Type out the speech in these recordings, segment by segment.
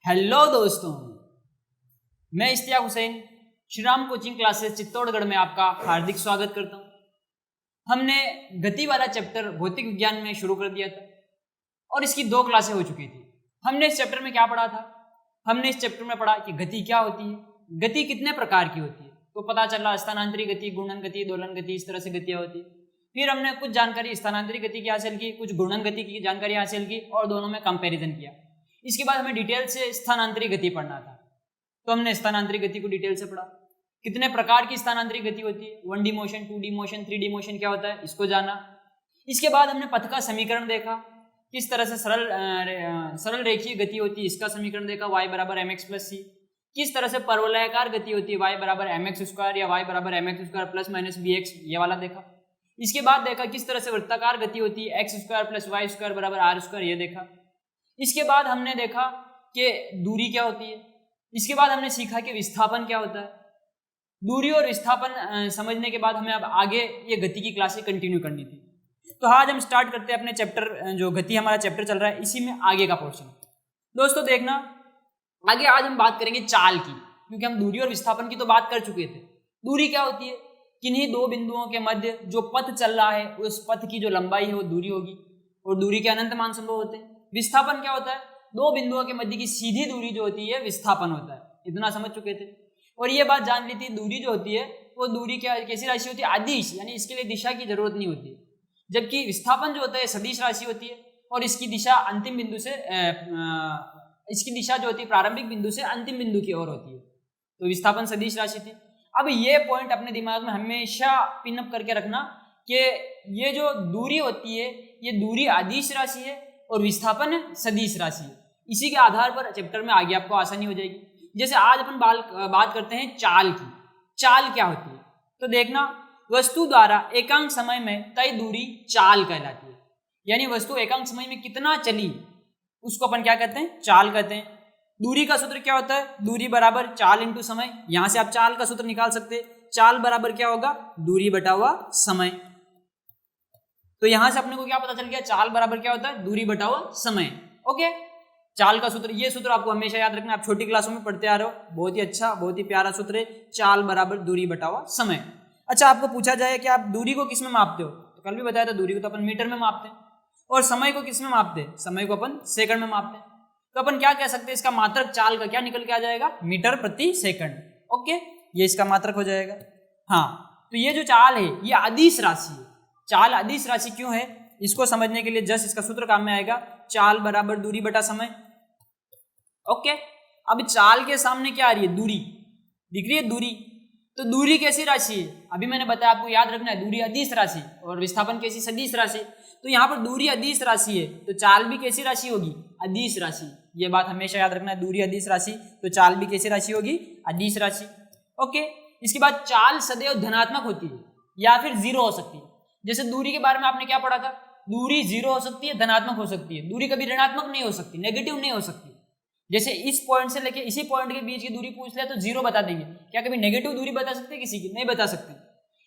Hello दोस्तों, मैं Ishtiyaq Hussain Shri Ram coaching classes Chittorgarh में आपका हार्दिक स्वागत करता हूं। हमने गति वाला चैप्टर भौतिक विज्ञान में शुरू कर दिया था और इसकी 2 क्लासें हो चुकी थी। हमने इस चैप्टर में क्या पढ़ा था? हमने इस चैप्टर में पढ़ा कि गति क्या होती है, गति कितने प्रकार की होती है। तो पता चला स्थानांतरी गति, घूर्णन गति, दोलन गति, इस तरह से गतियाँ होती है। फिर हमने कुछ जानकारी स्थानांतरी गति की हासिल की, कुछ घूर्णन गति की जानकारी हासिल की और दोनों में कंपेरिजन किया। इसके बाद हमें डिटेल से स्थानांतरी गति पढ़ना था, तो हमने स्थानांतरी गति को डिटेल से पढ़ा। कितने प्रकार की स्थानांतरी गति होती है, 1D motion, 2D motion, 3D motion क्या होता है, इसको जाना। इसके बाद हमने पथ का समीकरण देखा, किस तरह से सरल रेखीय गति होती है, इसका समीकरण देखा, y बराबर mx प्लस c। किस तरह से परवलयाकार गति होती है, y बराबर mx स्क्वायर या y बराबर mx square plus minus bx, ये वाला देखा। इसके बाद देखा किस तरह से वृत्ताकार गति होती है, x square plus y square बराबर r स्क्वायर, ये देखा। इसके बाद हमने देखा कि दूरी क्या होती है। इसके बाद हमने सीखा कि विस्थापन क्या होता है। दूरी और विस्थापन समझने के बाद हमें अब आगे ये गति की क्लासें कंटिन्यू करनी थी। तो आज हम स्टार्ट करते हैं अपने चैप्टर, जो गति हमारा चैप्टर चल रहा है, इसी में आगे का पोर्शन। दोस्तों देखना, आगे आज हम बात करेंगे चाल की, क्योंकि हम दूरी और विस्थापन की तो बात कर चुके थे। दूरी क्या होती है? किन्हीं 2 बिंदुओं के मध्य जो पथ चल रहा है, उस पथ की जो लंबाई है वो दूरी होगी, और दूरी के अनंत मान संभव होते हैं। विस्थापन क्या होता है? 2 बिंदुओं के मध्य की सीधी दूरी जो होती है विस्थापन होता है। इतना समझ चुके थे। और ये बात जान ली थी, दूरी जो होती है वो दूरी क्या कैसी राशि होती है? अदिश, यानी इसके लिए दिशा की जरूरत नहीं होती। जबकि विस्थापन जो होता है सदिश राशि होती है, और इसकी दिशा अंतिम बिंदु से इसकी दिशा जो होती है प्रारंभिक बिंदु से अंतिम बिंदु की ओर होती है। तो विस्थापन सदिश राशि थी। अब ये पॉइंट अपने दिमाग में हमेशा पिनअप करके रखना कि ये जो दूरी होती है ये दूरी अदिश राशि है और विस्थापन सदिश राशि है। इसी के आधार पर चैप्टर में आगे आपको आसानी हो जाएगी। जैसे आज अपन बात करते हैं चाल की। चाल क्या होती है? तो देखना, वस्तु द्वारा एकांक समय में तय दूरी चाल कहलाती है। यानी वस्तु एकांक समय में कितना चली उसको अपन क्या कहते हैं? चाल कहते हैं। दूरी का सूत्र क्या होता है? दूरी बराबर चाल इंटू समय। यहां से आप चाल का सूत्र निकाल सकते हैं। चाल बराबर क्या होगा? दूरी बटा हुआ समय। तो यहां से अपने को क्या पता चल गया? चाल बराबर क्या होता है? दूरी बटा हुआ समय। ओके, चाल का सूत्र, ये सूत्र आपको हमेशा याद रखना, आप छोटी क्लासों में पढ़ते आ रहे हो। बहुत ही अच्छा, बहुत ही प्यारा सूत्र है, चाल बराबर दूरी बटा हुआ समय। अच्छा, आपको पूछा जाए कि आप दूरी को किस में मापते हो, तो कल भी बताया था दूरी को तो अपन मीटर में मापते हैं, और समय को किस में मापते हैं? समय को अपन सेकंड में मापते हैं। तो अपन क्या कह सकते हैं, इसका मात्रक चाल का क्या निकल के आ जाएगा? मीटर प्रति सेकंड। ओके, ये इसका मात्रक हो जाएगा। हाँ, तो ये जो चाल है ये अदिश राशि है। चाल अदिश राशि क्यों है, इसको समझने के लिए जस्ट इसका सूत्र काम में आएगा, चाल बराबर दूरी बटा समय। ओके, अब चाल के सामने क्या आ रही है? दूरी दिख रही है, दूरी। तो दूरी कैसी राशि है? अभी मैंने बताया, आपको याद रखना है, दूरी अदिश राशि और विस्थापन कैसी? सदिश राशि। तो यहाँ पर दूरी अदिश राशि है तो चाल भी कैसी राशि होगी? अदिश राशि। ये बात हमेशा याद रखना है, दूरी अदिश राशि तो चाल भी कैसी राशि होगी? अदिश राशि। ओके, इसके बाद चाल सदैव धनात्मक होती है या फिर 0 हो सकती है। जैसे दूरी के बारे में आपने क्या पढ़ा था? दूरी 0 हो सकती है, धनात्मक हो सकती है। दूरी कभी ऋणात्मक नहीं हो सकती, नेगेटिव नहीं हो सकती। जैसे इस पॉइंट से लेके इसी पॉइंट के बीच की दूरी पूछ ले तो 0 बता देंगे। क्या कभी नेगेटिव दूरी बता सकते किसी की? नहीं बता सकते।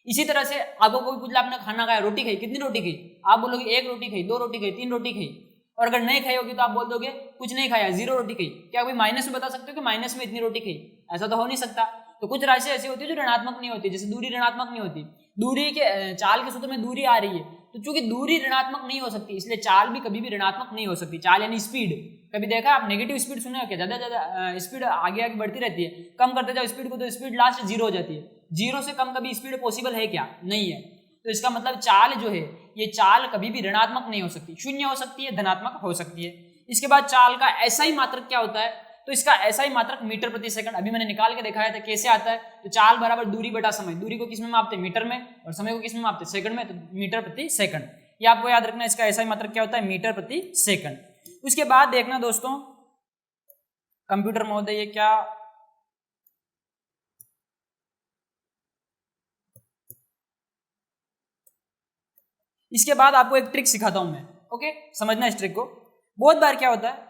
इसी तरह से आपको कोई पूछ ले, आपने खाना खाया, रोटी खाई, कितनी रोटी खाई? आप बोलोगे 1 रोटी खाई, 2 रोटी खाई, 3 रोटी खाई। और अगर नहीं खाई होगी तो आप बोल दोगे कुछ नहीं खाया, 0 रोटी खाई। क्या कभी माइनस में बता सकते हो कि माइनस में इतनी रोटी खाई? ऐसा तो हो नहीं सकता। तो कुछ राशि ऐसी होती है जो ऋणात्मक नहीं होती, जैसे दूरी ऋणात्मक नहीं होती। दूरी के चाल के सूत्र में दूरी आ रही है, तो चूंकि दूरी ऋणात्मक नहीं हो सकती इसलिए चाल भी कभी भी ऋणात्मक नहीं हो सकती। चाल यानी स्पीड। कभी देखा आप नेगेटिव स्पीड सुने हो क्या? ज्यादा स्पीड आगे आगे बढ़ती रहती है, कम करते जाओ स्पीड को तो स्पीड लास्ट 0 हो जाती है। 0 से कम कभी स्पीड पॉसिबल है क्या? नहीं है। तो इसका मतलब चाल जो है ये चाल कभी भी ऋणात्मक नहीं हो सकती, शून्य हो सकती है, धनात्मक हो सकती है। इसके बाद चाल का एसआई मात्रक क्या होता है? तो इसका एसआई मात्रक मीटर प्रति सेकंड। अभी मैंने निकाल के दिखाया था कैसे आता है। तो चाल बराबर दूरी बटा समय। दूरी को किस में मापते हैं? मीटर में। और समय को किस में मापते हैं? सेकंड में। तो मीटर प्रति सेकंड, ये आपको याद रखना है। इसका एसआई मात्रक क्या होता है? मीटर प्रति सेकंड। उसके बाद देखना दोस्तों, कंप्यूटर महोदय ये क्या, इसके बाद आपको एक ट्रिक सिखाता हूं मैं। ओके, समझना इस ट्रिक को। बहुत बार क्या होता है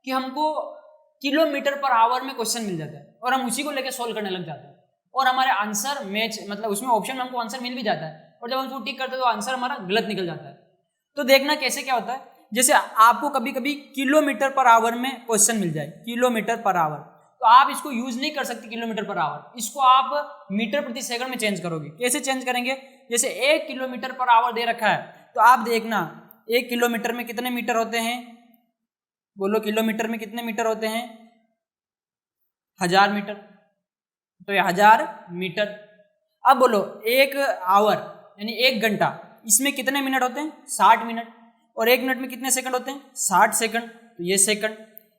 कि हमको किलोमीटर पर आवर में क्वेश्चन मिल जाता है और हम उसी को लेकर सोल्व करने लग जाते हैं, और हमारे आंसर मैच, मतलब उसमें ऑप्शन में हमको आंसर मिल भी जाता है, और जब हम उसको टिक करते हैं तो आंसर हमारा गलत निकल जाता है। तो देखना कैसे क्या होता है। जैसे आपको कभी कभी किलोमीटर पर आवर में क्वेश्चन मिल जाए, किलोमीटर पर आवर, तो आप इसको यूज नहीं कर सकते किलोमीटर पर आवर, इसको आप मीटर प्रति सेकंड में चेंज करोगे। कैसे चेंज करेंगे? जैसे 1 किलोमीटर पर आवर दे रखा है, तो आप देखना 1 किलोमीटर में कितने मीटर होते हैं? बोलो, किलोमीटर में कितने मीटर होते हैं? 1000 मीटर, तो ये 1000 मीटर। अब बोलो 1 आवर यानी 1 घंटा, इसमें कितने मिनट होते हैं? 60 मिनट। और 1 मिनट में कितने सेकंड होते हैं? 60 सेकंड। तो ये सेकंड,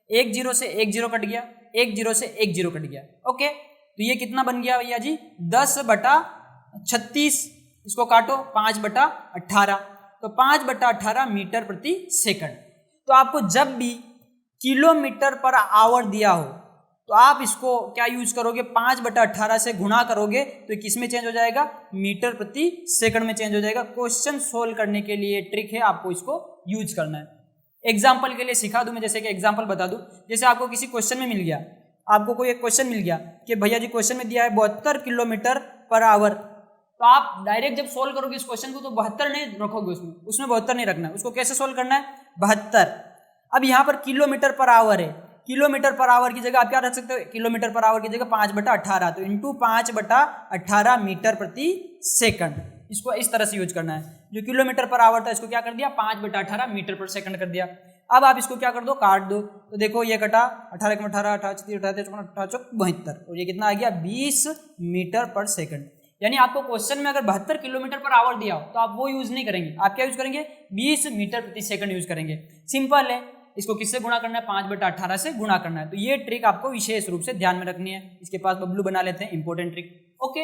1 0 से 1 0 कट गया, 1 0 से 1 0 कट गया। ओके, तो ये कितना बन गया भैया जी? 10/36। इसको काटो, 5/18, तो 5/18 मीटर प्रति सेकंड। तो आपको जब भी किलोमीटर पर आवर दिया हो तो आप इसको क्या यूज करोगे? 5/18 से गुणा करोगे तो किस में चेंज हो जाएगा? मीटर प्रति सेकंड में चेंज हो जाएगा। क्वेश्चन सोल्व करने के लिए ट्रिक है, आपको इसको यूज करना है। एग्जाम्पल के लिए सिखा दूं मैं, जैसे कि एग्जाम्पल बता दूं। जैसे आपको किसी क्वेश्चन में मिल गया, आपको कोई एक क्वेश्चन मिल गया कि भैया जी क्वेश्चन में दिया है 72 किलोमीटर पर आवर, तो आप डायरेक्ट जब सोल्व करोगे इस क्वेश्चन को तो 72 नहीं रखोगे, उसमें 72 नहीं रखना है। उसको कैसे सोल्व करना है? 72। अब यहाँ पर किलोमीटर पर आवर है, किलोमीटर पर आवर की जगह आप क्या रख सकते हो? किलोमीटर पर आवर की जगह 5/18, तो इंटू 5/18 मीटर प्रति सेकंड। इसको इस तरह से यूज करना है। जो किलोमीटर पर आवर था इसको क्या कर दिया? 5/18 मीटर पर सेकंड कर दिया। अब आप इसको क्या कर दो? काट दो। तो देखो ये कटा 18 × 18, 18 × 18, 18 72, और ये कितना आ गया? 20 मीटर पर सेकंड। यानी आपको क्वेश्चन में अगर 72 किलोमीटर पर आवर दिया हो तो आप वो यूज नहीं करेंगे, आप क्या यूज करेंगे? 20 मीटर प्रति सेकंड यूज करेंगे। सिंपल है। इसको किससे गुणा करना है? 5/18 से गुणा करना है। तो ये ट्रिक आपको विशेष रूप से ध्यान में रखनी है। इसके पास बबलू बना लेते हैं, इंपॉर्टेंट ट्रिक। ओके,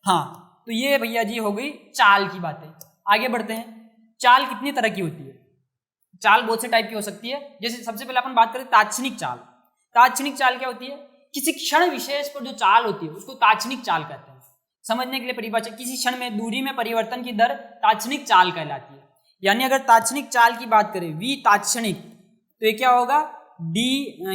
हाँ, तो ये भैया जी हो गई चाल की बातें। आगे बढ़ते हैं। चाल कितनी तरह की होती है? चाल बहुत से टाइप की हो सकती है। जैसे सबसे पहले अपन बात करें ताक्षणिक चाल। ताक्षणिक चाल क्या होती है? किसी क्षण विशेष पर जो चाल होती है उसको ताक्षणिक चाल कहते हैं। समझने के लिए परिभाषा, किसी क्षण में दूरी में परिवर्तन की दर ताक्षणिक चाल कहलाती है। यानी अगर ताक्षणिक चाल की बात करें, v ताक्षणिक, तो ये क्या होगा? d,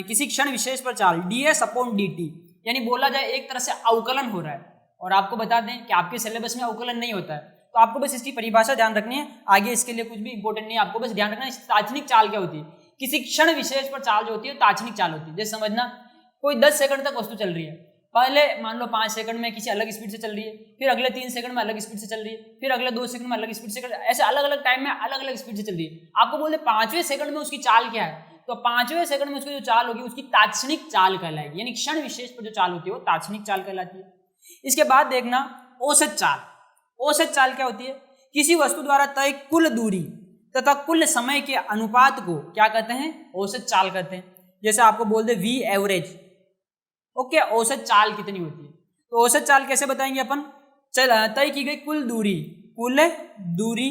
किसी क्षण विशेष पर चाल ds/dt, यानी बोला जाए एक तरह से अवकलन हो रहा है। और आपको बता दें कि आपके सिलेबस में अवकलन नहीं होता है, तो आपको बस इसकी परिभाषा ध्यान रखनी है। आगे इसके लिए कुछ भी इंपॉर्टेंट नहीं है, आपको बस ध्यान रखना है ताक्षणिक चाल क्या होती है। किसी क्षण विशेष पर चाल जो होती है ताक्षणिक चाल होती है। जैसे समझना, कोई 10 सेकंड तक वस्तु चल रही है, पहले मान लो 5 सेकंड में किसी अलग स्पीड से चल रही है, फिर अगले 3 सेकंड में अलग स्पीड से चल रही है, फिर अगले 2 सेकंड में अलग स्पीड से, ऐसे अलग अलग टाइम में अलग अलग स्पीड से चल रही है। आपको बोलते 5वें सेकंड में उसकी चाल क्या है, तो 5वें सेकंड में उसकी जो चाल होगी उसकी ताक्षणिक चाल कहलाएगी। यानी क्षण विशेष पर जो चाल होती है वो ताक्षणिक चाल कहलाती है। इसके बाद देखना औसत चाल। औसत चाल क्या होती है? किसी वस्तु द्वारा तय कुल दूरी तथा कुल समय के अनुपात को क्या कहते हैं? औसत चाल कहते हैं। जैसे आपको बोल दे v एवरेज, ओके, औसत चाल कितनी होती है? तो औसत चाल कैसे बताएंगे अपन? तय की गई कुल दूरी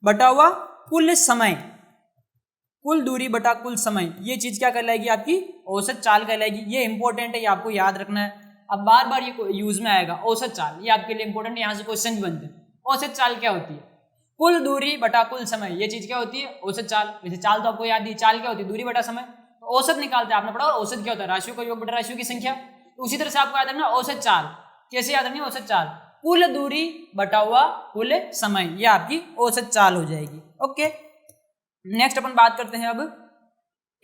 बटा हुआ कुल समय, कुल दूरी बटा कुल समय, ये चीज क्या कहलाएगी? आपकी औसत चाल कहलाएगी। ये इंपॉर्टेंट है, ये आपको याद रखना है। अब बार बार ये यूज में आएगा औसत चाल, ये आपके लिए इंपॉर्टेंट है, यहाँ से क्वेश्चन भी बनते हैं। औसत चाल क्या होती है? कुल दूरी बटा कुल समय, ये चीज क्या होती है? औसत चाल। वैसे चाल तो आपको याद है, चाल क्या होती है? दूरी बटा समय। तो औसत निकालते हैं, आपने पढ़ा। और औसत क्या होता है? राशियों का योग बटा राशियों की संख्या। तो उसी तरह से आपको याद रखना औसत चाल। कैसे याद रखनी है औसत चाल? कुल दूरी बटा हुआ कुल समय, ये आपकी औसत चाल हो जाएगी। ओके, नेक्स्ट अपन बात करते हैं अब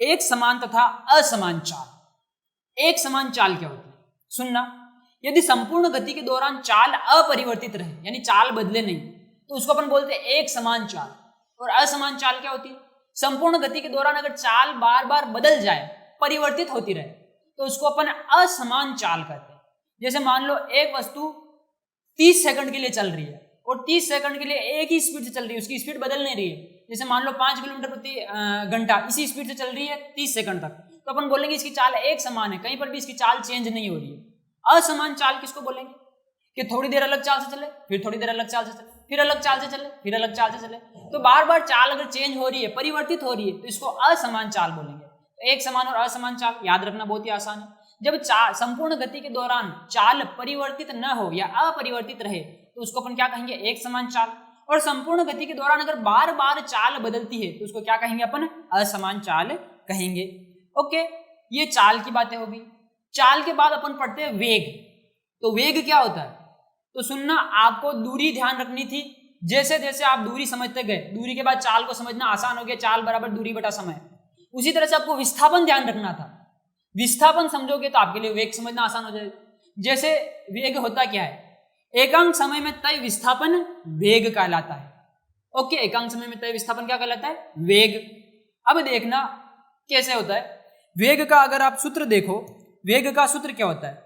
एक समान तथा असमान चाल। एक समान चाल क्या होती है? सुनना, यदि संपूर्ण गति के दौरान चाल अपरिवर्तित रहे, यानी चाल बदले नहीं, तो उसको अपन बोलते हैं एक समान चाल। और असमान चाल क्या होती है? संपूर्ण गति के दौरान अगर चाल बार बार बदल जाए, परिवर्तित होती रहे, तो उसको अपन असमान चाल कहते हैं। जैसे मान लो एक वस्तु 30 सेकंड के लिए चल रही है और 30 सेकंड के लिए एक ही स्पीड से चल रही है, उसकी स्पीड बदल नहीं रही है। जैसे मान लो 5 किलोमीटर प्रति घंटा इसी स्पीड से चल रही है 30 सेकंड तक, तो अपन बोलेंगे इसकी चाल एक समान है, कहीं पर भी इसकी चाल चेंज नहीं हो रही है। असमान चाल किसको बोलेंगे? कि थोड़ी देर अलग चाल से चले, फिर थोड़ी देर अलग चाल से चले, फिर अलग चाल से चले, फिर अलग चाल से चले, तो बार बार चाल अगर चेंज हो रही है, परिवर्तित हो रही है, तो इसको असमान चाल बोलेंगे। एक समान और असमान चाल याद रखना बहुत ही आसान है। जब संपूर्ण गति के दौरान चाल परिवर्तित न हो या अपरिवर्तित रहे, तो उसको अपन क्या कहेंगे? एक समान चाल। और संपूर्ण गति के दौरान अगर बार बार चाल बदलती है, तो उसको क्या कहेंगे अपन? असमान चाल कहेंगे। ओके, ये चाल की बातें होगी। चाल के बाद अपन पढ़ते हैं वेग। तो वेग क्या होता है? तो सुनना, आपको दूरी ध्यान रखनी थी, जैसे जैसे आप दूरी समझते गए, दूरी के बाद चाल को समझना आसान हो गया, चाल बराबर दूरी बटा समय। उसी तरह से आपको विस्थापन ध्यान रखना था, विस्थापन समझोगे तो आपके लिए वेग समझना आसान हो जाएगा। जैसे वेग होता क्या है, एकांक समय में तय विस्थापन वेग कहलाता है। ओके, एकांक समय में तय विस्थापन क्या कहलाता है, वेग। अब देखना कैसे होता है वेग का, अगर आप सूत्र देखो, वेग का सूत्र क्या होता है,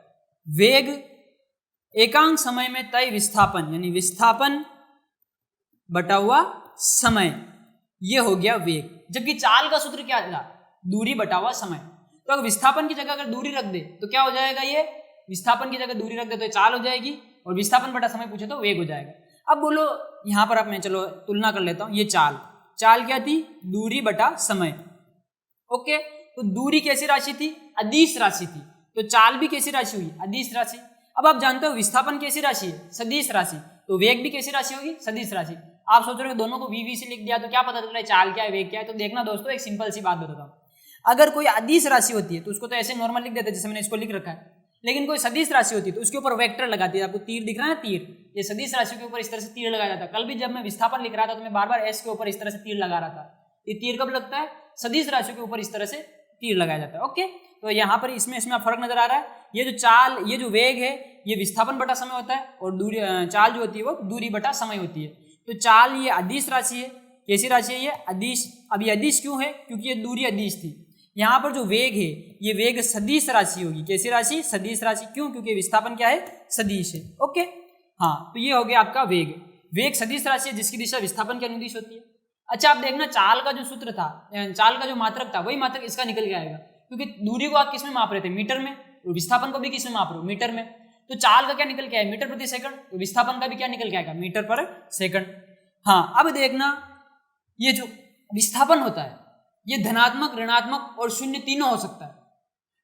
वेग एकांक समय में तय विस्थापन यानी विस्थापन बटा हुआ समय, ये हो गया वेग। जबकि चाल का सूत्र क्या था, दूरी बटा हुआ समय। तो अगर विस्थापन की जगह अगर दूरी रख दे तो क्या हो जाएगा, ये विस्थापन की जगह दूरी रख दे तो चाल हो जाएगी, और विस्थापन बटा समय पूछे तो वेग हो जाएगा। अब बोलो यहां पर, अब मैं चलो तुलना कर लेता हूं, ये चाल क्या थी, दूरी बटा समय। ओके, तो दूरी कैसी राशि थी, अदिश राशि थी, तो चाल भी कैसी राशि हुई, अदिश राशि। अब आप जानते हो विस्थापन कैसी राशि है, सदिश राशि, तो वेग भी कैसी राशि होगी, सदिश राशि। आप सोच रहे हो दोनों को वी से लिख दिया तो क्या पता चल रहा है चाल क्या है वेग क्या है। तो देखना दोस्तों, एक सिंपल सी बात बताता हूँ, अगर कोई अदिश राशि होती है तो उसको तो ऐसे नॉर्मल लिख देते हैं जैसे मैंने इसको लिख रखा है, लेकिन कोई सदिश राशि होती है तो उसके ऊपर वेक्टर लगाती है। आपको तीर दिख रहा है ना, तीर, ये सदिश राशि के ऊपर इस तरह से तीर लगाया जाता है। कल भी जब मैं विस्थापन लिख रहा था तो मैं बार बार एस के ऊपर इस तरह से तीर लगा रहा था। ये तीर कब लगता है, सदिश राशि के ऊपर इस तरह से तीर लगाया जाता है। ओके, तो यहाँ पर इसमें फर्क नजर आ रहा है। ये जो चाल, ये जो वेग है, ये विस्थापन बटा समय होता है, और दूरी चाल जो होती है वो दूरी बटा समय होती है। तो चाल ये अदिश राशि है, कैसी राशि है ये, अदिश। अब ये अदिश क्यों है, क्योंकि ये दूरी अदिश थी। यहाँ पर जो वेग है ये वेग सदिश राशि होगी, कैसी राशि, सदिश राशि। क्यों, क्योंकि विस्थापन क्या है, सदिश है। ओके, हाँ, तो ये हो गया आपका वेग। वेग सदिश राशि है जिसकी दिशा विस्थापन के अनुदिश होती है। अच्छा, आप देखना चाल का जो सूत्र था, चाल का जो मात्रक था, वही मात्रक इसका निकल के आएगा, क्योंकि दूरी को आप किस में माप रहे थे, मीटर में, और विस्थापन को भी किस में माप रहे हो, मीटर में। तो चाल का क्या निकल के आया, मीटर प्रति सेकंड, तो विस्थापन का भी क्या निकल के आएगा, मीटर पर सेकंड। हाँ, अब देखना ये जो विस्थापन होता है ये धनात्मक, ऋणात्मक और शून्य तीनों हो सकता है।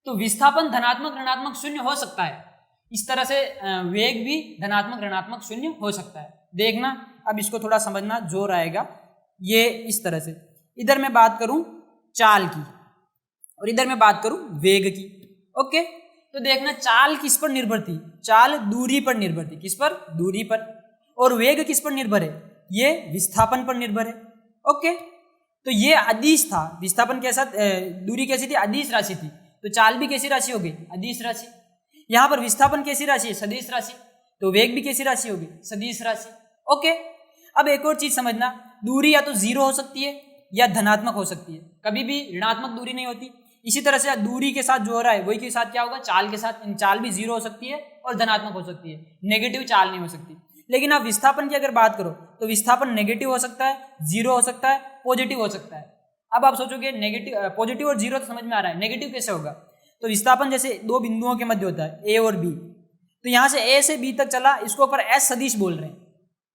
तो विस्थापन धनात्मक, ऋणात्मक, शून्य हो सकता है। इस तरह से वेग भी धनात्मक, ऋणात्मक, शून्य हो सकता है। देखना, अब इसको थोड़ा समझना, जोर आएगा। ये इस तरह से, इधर मैं बात करूं चाल की और इधर मैं बात करूं वेग की। ओके, तो देखना चाल किस पर निर्भर थी, चाल दूरी पर निर्भर थी, किस पर, दूरी पर। और वेग किस पर निर्भर है, ये विस्थापन पर निर्भर है। ओके, तो ये अदिश था, विस्थापन के साथ दूरी कैसी थी, अदिश राशि थी, तो चाल भी कैसी राशि हो गई, अदिश राशि। यहाँ पर विस्थापन कैसी राशि है, सदिश राशि, तो वेग भी कैसी राशि होगी, सदिश राशि। ओके, अब एक और चीज समझना, दूरी या तो जीरो हो सकती है या धनात्मक हो सकती है, कभी भी ऋणात्मक दूरी नहीं होती। इसी तरह से दूरी के साथ जो हो रहा है वही के साथ क्या होगा, चाल के साथ, चाल भी जीरो हो सकती है और धनात्मक हो सकती है, नेगेटिव चाल नहीं हो सकती। लेकिन आप विस्थापन की अगर बात करो तो विस्थापन नेगेटिव हो सकता है, जीरो हो सकता है, पॉजिटिव हो सकता है। अब आप सोचोगे नेगेटिव, पॉजिटिव और जीरो तो समझ में आ रहा है, नेगेटिव कैसे होगा। तो विस्थापन जैसे दो बिंदुओं के मध्य होता है, ए और बी, तो यहाँ से ए से बी तक चला, इसको ऊपर एस सदिश बोल रहे हैं।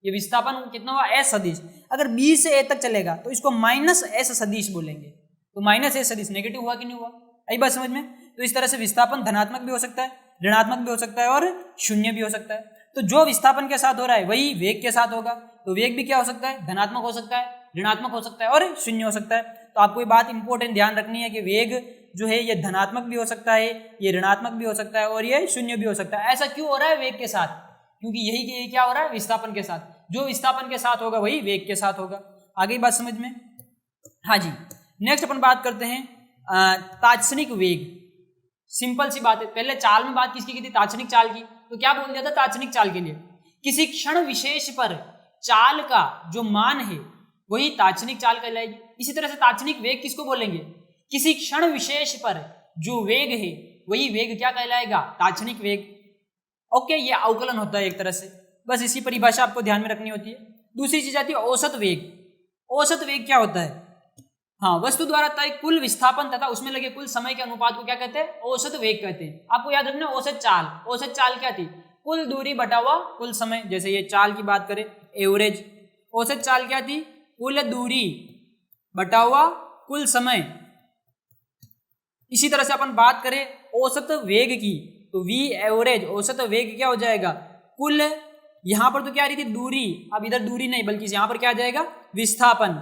ये विस्थापन कितना हुआ, एस सदिश। अगर बी से ए तक चलेगा तो इसको माइनस एस सदिश बोलेंगे। तो माइनस एस सदिश नेगेटिव हुआ कि नहीं हुआ, आई बात समझ में। तो इस तरह से विस्थापन धनात्मक भी हो सकता है, ऋणात्मक भी हो सकता है और शून्य भी हो सकता है। तो जो विस्थापन के साथ हो रहा है वही वेग के साथ होगा। तो वेग भी क्या हो सकता है, धनात्मक हो सकता है, ऋणात्मक हो सकता है और शून्य हो सकता है। तो आपको ये बात इंपॉर्टेंट ध्यान रखनी है कि वेग जो है ये धनात्मक भी हो सकता है, ये ऋणात्मक भी हो सकता है और ये शून्य भी हो सकता है। ऐसा क्यों हो रहा है वेग के साथ, क्योंकि यही क्या हो रहा है विस्थापन के साथ। जो विस्थापन के साथ होगा वही वेग के साथ होगा। आगे बात समझ में। हाँ जी, नेक्स्ट अपन बात करते हैं तात्क्षणिक वेग। सिंपल सी बात है, पहले चाल में बात किसकी की थी, तात्क्षणिक चाल की। तो क्या बोल दिया था तात्क्षणिक चाल के लिए, किसी क्षण विशेष पर चाल का जो मान है वही तात्क्षणिक चाल कहलाएगी। इसी तरह से तात्क्षणिक वेग किसको बोलेंगे, किसी क्षण विशेष पर जो वेग है वही वेग क्या कहलाएगा, तात्क्षणिक वेग। ओके, ये अवकलन होता है एक तरह से, बस इसी परिभाषा आपको ध्यान में रखनी होती है। दूसरी चीज आती है औसत वेग। औसत वेग क्या होता है, हाँ, वस्तु द्वारा तय कुल विस्थापन तथा उसमें लगे कुल समय के अनुपात को क्या कहते हैं, औसत वेग कहते हैं। आपको याद रखना औसत चाल, औसत चाल क्या थी, कुल दूरी बटा हुआ कुल समय। जैसे ये चाल की बात करें एवरेज, औसत चाल क्या थी, कुल दूरी बटा हुआ कुल समय। इसी तरह से अपन बात करें औसत वेग की तो वी एवरेज, औसत वेग क्या हो जाएगा, कुल, यहां पर तो क्या आ रही थी दूरी, अब इधर दूरी नहीं बल्कि यहां पर क्या आ जाएगा विस्थापन,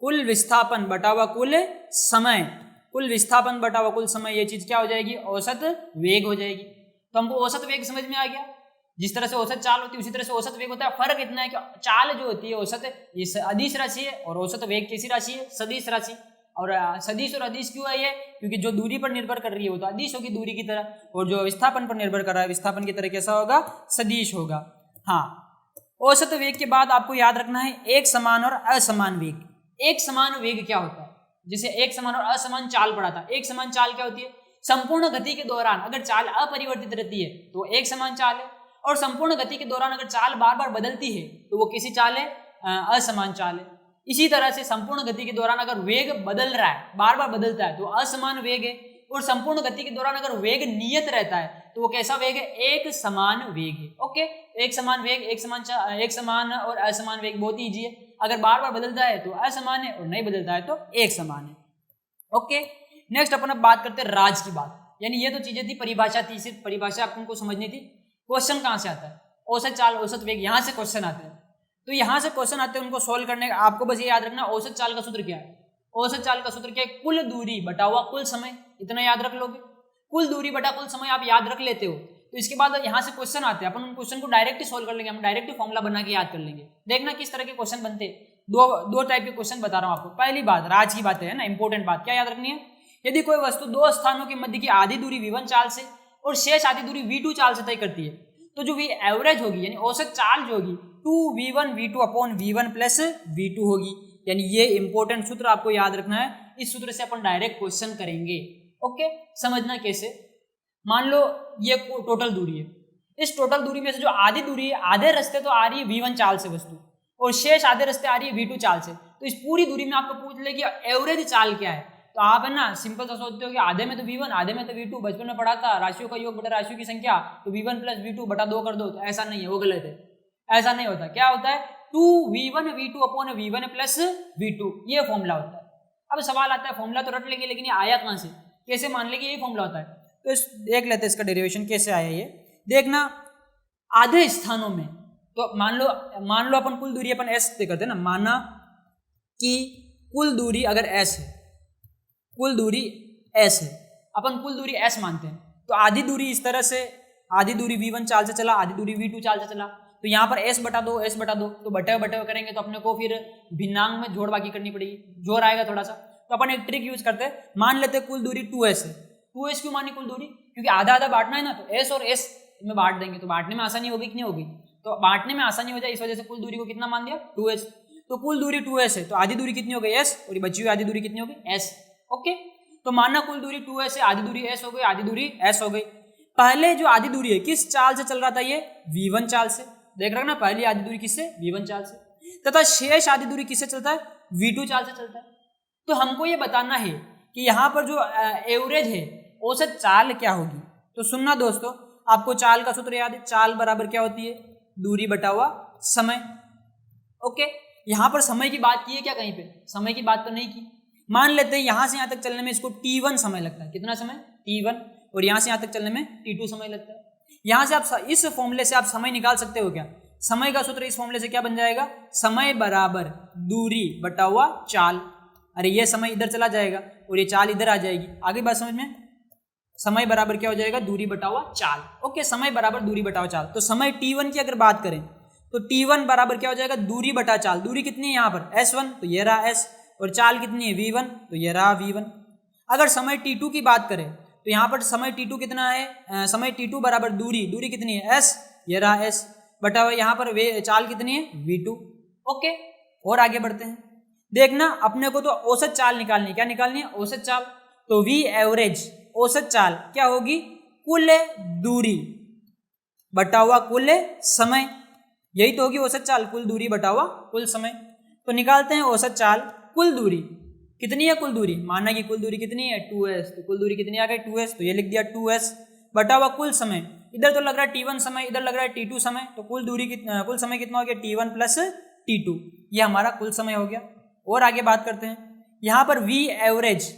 कुल विस्थापन बटा हुआ कुल समय, कुल विस्थापन बटा हुआ कुल समय, ये चीज क्या हो जाएगी, औसत वेग हो जाएगी। तो हमको औसत वेग समझ में आ गया। जिस तरह से औसत चाल होती है उसी तरह से औसत वेग होता है। फर्क इतना है कि चाल जो होती है औसत ये अदिश राशि है और औसत वेग कैसी राशि है, सदिश राशि। और सदिश और अदिश क्यों है ये, क्योंकि जो दूरी पर निर्भर कर रही है वो तो अदिश होगी दूरी की तरह, और जो विस्थापन पर निर्भर कर रहा है विस्थापन की तरह कैसा होगा, सदिश होगा। हाँ, औसत वेग के बाद आपको याद रखना है एक समान और असमान वेग। एक समान वेग क्या होता है, जैसे एक समान और असमान चाल पढ़ा था। एक समान चाल क्या होती है, संपूर्ण गति के दौरान अगर चाल अपरिवर्तित रहती है तो एक समान चाल है, और संपूर्ण गति के दौरान अगर चाल बार बार बदलती है तो वो कैसी चाल है, असमान चाल है। इसी तरह से संपूर्ण गति के दौरान अगर वेग बदल रहा है, बार बार बदलता है तो असमान वेग है, और संपूर्ण गति के दौरान अगर वेग नियत रहता है तो वो कैसा वेग है, एक समान वेग है। ओके, एक समान वेग, एक समान और असमान वेग बहुत ईजी है। अगर बार बार बदलता है तो असमान है और नहीं बदलता है तो एक समान है। ओके, नेक्स्ट अपन अब बात करते हैं राज की बात, यानी ये तो चीजें थी, परिभाषा थी, सिर्फ परिभाषा आपको समझनी थी। क्वेश्चन कहाँ से आता है, औसत चाल औसत वेग, यहाँ से क्वेश्चन आते हैं। तो यहाँ से क्वेश्चन आते हैं, उनको सोल्व करने का आपको बस ये याद रखना औसत चाल का सूत्र क्या है। औसत चाल का सूत्र क्या है, कुल दूरी बटा हुआ कुल समय, इतना याद रख लोगे। कुल दूरी बटा कुल समय आप याद रख लेते हो तो इसके बाद यहाँ से क्वेश्चन आते हैं, अपन उन क्वेश्चन को डायरेक्ट ही सोल्व कर लेंगे, हम डायरेक्ट ही फॉर्मुला बना के याद कर लेंगे। देखना किस तरह के क्वेश्चन बनते हैं। दो टाइप के क्वेश्चन बता रहा हूँ आपको। पहली बात राज की बात है ना, इंपॉर्टेंट बात क्या याद रखनी है, यदि कोई वस्तु दो स्थानों के मध्य की आधी दूरी v1 चाल से और शेष आधी दूरी v2 चाल से तय करती है तो जो एवरेज होगी यानी औसत चाल जो होगी 2v1 v2 upon v1 plus v2 होगी। यानी ये इंपॉर्टेंट सूत्र आपको याद रखना है, इस सूत्र से अपन डायरेक्ट क्वेश्चन करेंगे। ओके, समझना कैसे, मान लो ये टोटल दूरी है, इस टोटल दूरी में से जो आधी दूरी है, आधे रास्ते तो आ रही है v1 चाल से वस्तु और शेष आधे रास्ते आ रही है v2 चाल से, तो इस पूरी दूरी में आपको पूछ ले कि एवरेज चाल क्या है, तो आप है ना सिंपल सा सोचते हो कि आधे में तो v1 आधे में तो v2, बचपन में पढ़ा था राशियों का योग बटा राशियों की संख्या, तो v1 प्लस v2 बटा 2 कर दो। तो ऐसा नहीं है, वो गलत है, ऐसा नहीं होता। क्या होता है, 2v1 v2 upon v1 plus v2, ये फॉर्मूला होता है। अब सवाल आता है फॉर्मूला तो रट लेंगे, लेकिन ये आया कहाँ से, कैसे मान लेंगे यही फॉर्मूला होता है। तो देख लेते हैं इसका डेरिवेशन कैसे आया। ये देखना, आधे स्थानों में तो मान लो अपन कुल दूरी अपन s तय करते हैं ना, माना कि कुल दूरी अगर s है, कुल दूरी s है, अपन कुल दूरी s मानते हैं, तो आधी दूरी इस तरह से, आधी दूरी v1 चाल से चला, आधी दूरी v2 चाल से चला, तो यहाँ पर s बटा दो तो बटे करेंगे तो अपने को फिर भिन्नांग में जोड़ बाकी करनी पड़ेगी, जोड़ आएगा थोड़ा सा। तो अपन एक ट्रिक यूज करते हैं, मान लेते हैं कुल दूरी 2s है। 2s क्यों मानी कुल दूरी, क्योंकि आधा आधा बांटना है ना, तो s और s में बांट देंगे तो बांटने में आसानी होगी कि नहीं होगी, तो बांटने में आसानी हो जाए, इस वजह से कुल दूरी को कितना मान दिया 2s। तो कुल दूरी 2s है तो आधी दूरी कितनी हो गई s, और बची हुई आधी दूरी कितनी हो गई s। ओके, तो मानना कुल दूरी 2s है, आधी दूरी s हो गई, आधी दूरी s हो गई। पहले जो आधी दूरी है किस चाल से चल रहा था, ये v1 चाल से, देख रहे हो ना, पहली आधी दूरी किससे, v1 चाल से, तथा शेष आधी दूरी किससे चलता है, v2 चाल से चलता है। तो हमको ये बताना है कि यहाँ पर जो एवरेज है औसत चाल क्या होगी। तो सुनना दोस्तों, आपको चाल का सूत्र याद है, चाल बराबर क्या होती है, दूरी बटा हुआ समय। ओके, यहाँ पर समय की बात की है क्या, कहीं पे समय की बात तो नहीं की। मान लेते हैं यहाँ से यहाँ तक चलने में इसको t1 समय लगता है, कितना समय, t1, और यहाँ से यहाँ तक चलने में t2 समय लगता है। यहाँ से आप इस फॉर्मूले से आप समय निकाल सकते हो क्या, समय का सूत्र इस फॉर्मूले से क्या बन जाएगा, समय बराबर दूरी बटा हुआ चाल। अरे ये समय इधर चला जाएगा और ये चाल इधर आ जाएगी, आगे बात समझ में, समय बराबर क्या हो जाएगा, दूरी बटा हुआ चाल। ओके, समय बराबर दूरी बटा हुआ चाल। तो समय t1 की अगर बात करें तो t1 बराबर क्या हो जाएगा, दूरी बटा चाल। दूरी कितनी है यहाँ पर s1, तो ये रहा s, और चाल कितनी है v1, तो ये रहा v1। अगर समय t2 की बात करें तो यहाँ पर समय t2 कितना है, समय t2 बराबर दूरी कितनी है s, ये रहा s, बटा हुआ यहाँ पर चाल कितनी है v2। ओके, और आगे बढ़ते हैं। देखना, अपने को तो औसत चाल निकालनी है, क्या निकालनी है, औसत चाल। तो v एवरेज औसत चाल क्या होगी, कुल दूरी बटा हुआ कुल समय, यही तो होगी औसत चाल, कुल दूरी बटा हुआ कुल समय। तो निकालते हैं औसत चाल, कुल दूरी कितनी है, कुल दूरी, माना कि कुल दूरी कितनी है 2s, तो कुल दूरी कितनी आ गई 2s, तो ये लिख दिया 2s बटा हुआ कुल समय। इधर तो लग रहा है t1 समय, इधर लग रहा है t2 समय, तो कुल दूरी कुल समय कितना हो गया, t1 प्लस t2, ये हमारा कुल समय हो गया। और आगे बात करते हैं, यहाँ पर v एवरेज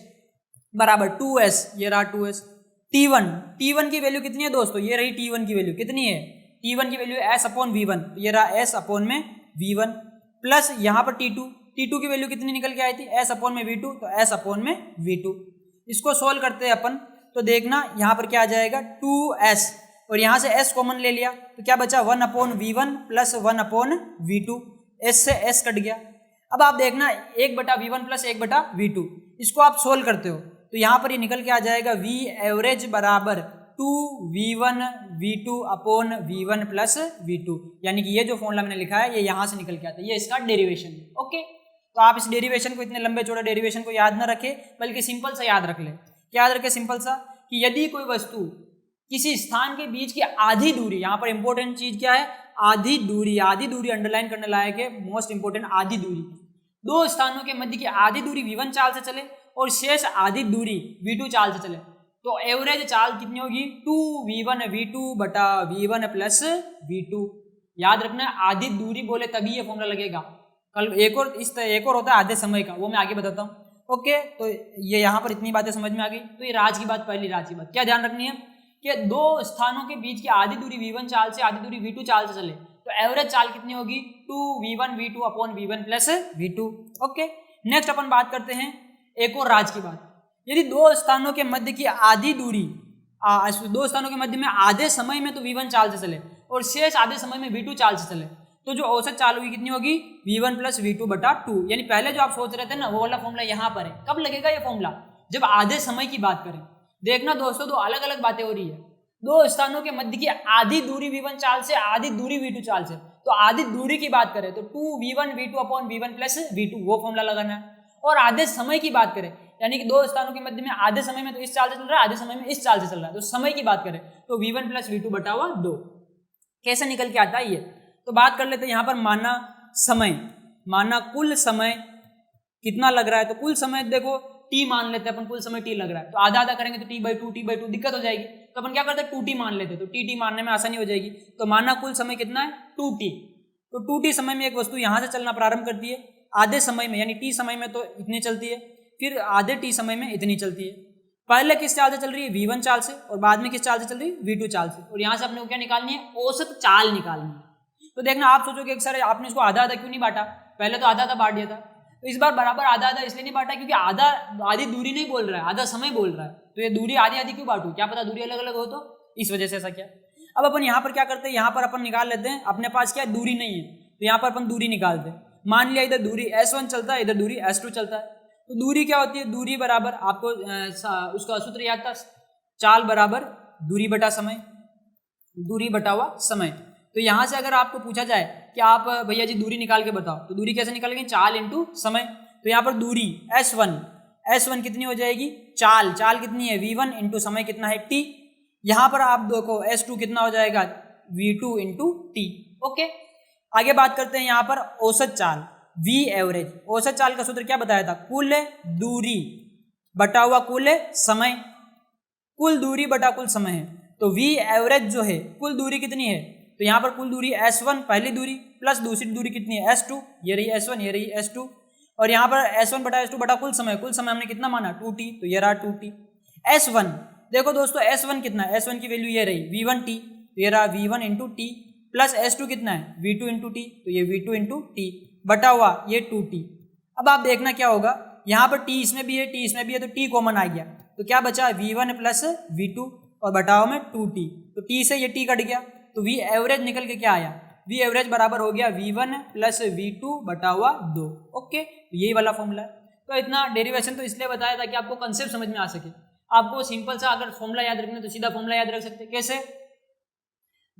बराबर 2s, ये रहा 2s, t1 की वैल्यू कितनी है दोस्तों, ये रही t1 की वैल्यू कितनी है, t1 की वैल्यू s अपॉन v1, ये रहा s अपॉन में v1, प्लस यहाँ पर t2 की वैल्यू कितनी निकल के आई थी, s अपॉन में v2, तो s अपॉन में v2। इसको सोल्व करते हैं अपन, तो देखना यहाँ पर क्या आ जाएगा 2s, और यहाँ से s कॉमन ले लिया तो क्या बचा 1/v1 प्लस 1/v2, s से s कट गया। अब आप देखना 1/v1 प्लस 1/v2, इसको आप सोल्व करते हो तो यहाँ पर ये निकल के आ जाएगा v एवरेज बराबर 2v1 v2 upon v1 plus v2, यानी कि ये जो फॉर्मूला मैंने लिखा है ये यहाँ से निकल के आता है, ये इसका डेरिवेशन है। ओके, तो आप इस डेरिवेशन को, इतने लंबे चौड़े डेरिवेशन को याद ना रखें, बल्कि सिंपल सा याद रख ले। क्या याद रखे सिंपल सा, कि यदि कोई वस्तु किसी स्थान के बीच की आधी दूरी, यहाँ पर इंपॉर्टेंट चीज क्या है, आधी दूरी, आधी दूरी अंडरलाइन करने लायक है, मोस्ट इंपॉर्टेंट आधी दूरी, दो स्थानों के मध्य की आधी दूरी v1 चाल से चले और शेष आधी दूरी v2 चाल से चले, तो एवरेज चाल कितनी होगी 2v1 v2 बटा v1 प्लस v2। याद रखना आधी दूरी बोले तभी ये फॉर्मूला लगेगा। कल एक और होता है आधे समय का, वो मैं आगे बताता हूँ। ओके, तो ये यहाँ पर इतनी बातें समझ में आ गई। तो ये राज की बात, पहली राज की बात क्या ध्यान रखनी है कि दो स्थानों के बीच की आधी दूरी v1 चाल से आधी दूरी v2 चाल से चले तो एवरेज चाल कितनी होगी 2v1 v2 upon v1 plus v2। Okay, next अपन बात करते हैं एक और राज की बात। यदि दो स्थानों के मध्य की आधी दूरी, दो स्थानों के मध्य में आधे समय में तो v1 चाल से चले और शेष आधे समय में v2 चाल से चले, तो जो औसत चाल होगी कितनी होगी v1 प्लस v2 बटा 2। यानी पहले जो आप सोच रहे थे ना वो वाला फॉर्मूला यहाँ पर है। कब लगेगा ये फॉर्मूला, जब आधे समय की बात करें। देखना दोस्तों, दो अलग अलग बातें हो रही है। दो स्थानों के मध्य की आधी दूरी v1 चाल से, आधी दूरी v2 चाल से, तो आधी दूरी की बात करें तो 2v1 v2 upon v1 plus v2, वो फॉर्मूला लगाना है। और आधे समय की बात करें, यानी कि दो स्थानों के मध्य में आधे समय में तो इस चाल से चल रहा है, आधे समय में इस चाल से चल रहा है, तो समय की बात करें तो v1 प्लस v2 बटा हुआ 2। कैसे निकल के आता है ये, तो बात कर लेते हैं। यहाँ पर माना समय, माना कुल समय कितना लग रहा है, तो कुल समय देखो t मान लेते हैं अपन, कुल समय t लग रहा है, तो आधा आधा करेंगे तो t/2 दिक्कत हो जाएगी, तो अपन क्या करते हैं 2t मान लेते हैं, तो t मानने में आसानी हो जाएगी। तो माना कुल समय कितना है 2t, तो 2t समय में एक वस्तु यहाँ से चलना प्रारंभ करती है, आधे समय में यानी t समय में तो इतनी चलती है, फिर आधे t समय में इतनी चलती है। पहले किस चाल से चल रही है v1 चाल से, और बाद में किस चाल से चल रही है v2 चाल से, और यहाँ से अपने को क्या निकालनी है औसत चाल निकालनी है। तो देखना आप सोचोगे एक सर आपने इसको आधा आधा क्यों नहीं बांटा, पहले तो आधा आधा बांट दिया था, तो इस बार बराबर आधा आधा इसलिए नहीं बांटा क्योंकि आधी दूरी नहीं बोल रहा है, आधा समय बोल रहा है, तो ये दूरी आधी आधी क्यों बांटू, क्या पता दूरी अलग अलग हो, तो इस वजह से ऐसा क्या। अब अपन यहाँ पर क्या करते हैं, यहाँ पर अपन निकाल लेते हैं, अपने पास क्या दूरी नहीं है तो यहाँ पर अपन दूरी निकालते हैं। मान लिया इधर दूरी s1 चलता है, इधर दूरी s2 चलता है, तो दूरी क्या होती है, दूरी बराबर आपको उसका सूत्र याद था, चाल बराबर दूरी बटा समय, दूरी बटा हुआ समय। तो यहाँ से अगर आपको पूछा जाए कि आप भैया जी दूरी निकाल के बताओ, तो दूरी कैसे निकालेंगे, चाल इंटू समय। तो यहाँ पर दूरी s1 कितनी हो जाएगी, चाल कितनी है v1 इंटू समय कितना है t। यहाँ पर आप देखो s2 कितना हो जाएगा v2 इंटू t। ओके, आगे बात करते हैं यहाँ पर औसत चाल v एवरेज। औसत चाल का सूत्र क्या बताया था, कुल दूरी बटा हुआ कुल समय, कुल दूरी बटा कुल समय है, तो v एवरेज जो है कुल दूरी कितनी है, तो यहाँ पर कुल दूरी s1 पहली दूरी प्लस दूसरी दूरी कितनी है s2, ये रही s1 ये रही s2, और यहाँ पर s1 बटा s2 बटा कुल समय हमने कितना माना 2t, तो ये रहा 2t। s1 देखो दोस्तों s1 कितना है, s1 की वैल्यू ये रही v1t, तो ये रहा v1 into T, plus s2 कितना है v2 इंटू टी, तो ये v2 इंटू टी बटा हुआ ये 2t। अब आप देखना क्या होगा, यहाँ पर t इसमें भी है t इसमें भी है, तो t कॉमन आ गया, तो क्या बचा v1 प्लस v2 और बटाव में 2t, तो t से ये t कट गया, तो v एवरेज निकल के क्या आया, v एवरेज बराबर हो गया v1 प्लस v2 बटा हुआ 2। ओके, तो यही वाला फॉर्मूला है। तो इतना डेरिवेशन तो इसलिए बताया था कि आपको कंसेप्ट समझ में आ सके। आपको सिंपल सा अगर फॉर्मूला याद रखना तो सीधा फॉर्मूला याद रख सकते, कैसे,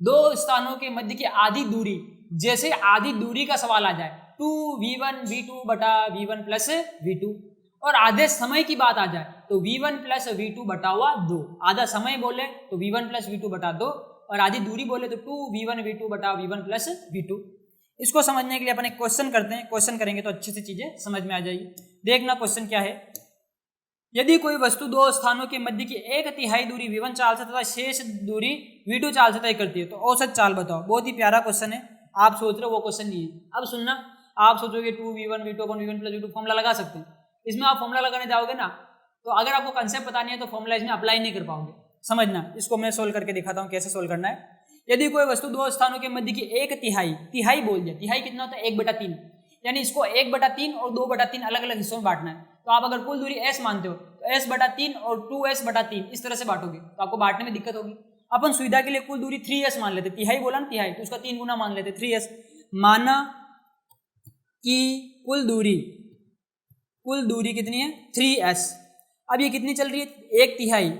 दो स्थानों के मध्य की आधी दूरी, जैसे आधी दूरी का सवाल आ जाए 2v1 v2 बटा v1 प्लस v2, और आधे समय की बात आ जाए तो v1 प्लस v2 बटा हुआ 2। आधा समय बोले तो v1 प्लस v2 बटा 2, और आधी दूरी बोले तो 2v1 v2 बटा v1 प्लस v2। इसको समझने के लिए अपन एक क्वेश्चन करते हैं, क्वेश्चन करेंगे तो अच्छे से चीजें समझ में आ जाएगी। देखना क्वेश्चन क्या है, यदि कोई वस्तु दो स्थानों के मध्य की 1/3 दूरी v1 चाल से तथा शेष दूरी v2 चाल से तय करती है, तो औसत चाल बताओ। बहुत ही प्यारा क्वेश्चन है, आप सोच रहे हो वो क्वेश्चन नहीं है। अब सुनना, आप सोचोगे 2v1 v2 अपन v1 प्लस v2 फॉर्मूला लगा सकते हैं, इसमें आप फॉर्मूला लगाने जाओगे ना तो अगर आपको कंसेप्ट पता नहीं है तो फॉर्मूला इसमें अप्लाई नहीं कर पाओगे। समझना, इसको मैं सोल्व करके दिखाता हूँ कैसे सोल्व करना है। यदि कोई वस्तु दो स्थानों के मध्य की 1/3, तिहाई बोल दिया, तिहाई कितना होता है 1/3, यानी इसको 1/3 और 2/3 अलग अलग हिस्सों में बांटना है। तो आप अगर कुल दूरी s मानते हो तो s/3 और 2s/3 इस तरह से बांटोगे तो आपको बांटने में दिक्कत होगी। अपन सुविधा के लिए कुल दूरी 3s मान लेते, तिहाई बोला ना तिहाई, तो उसका 3 गुना मान लेते 3s। माना कि कुल दूरी कितनी है 3s। अब ये कितनी चल रही है, 1/3,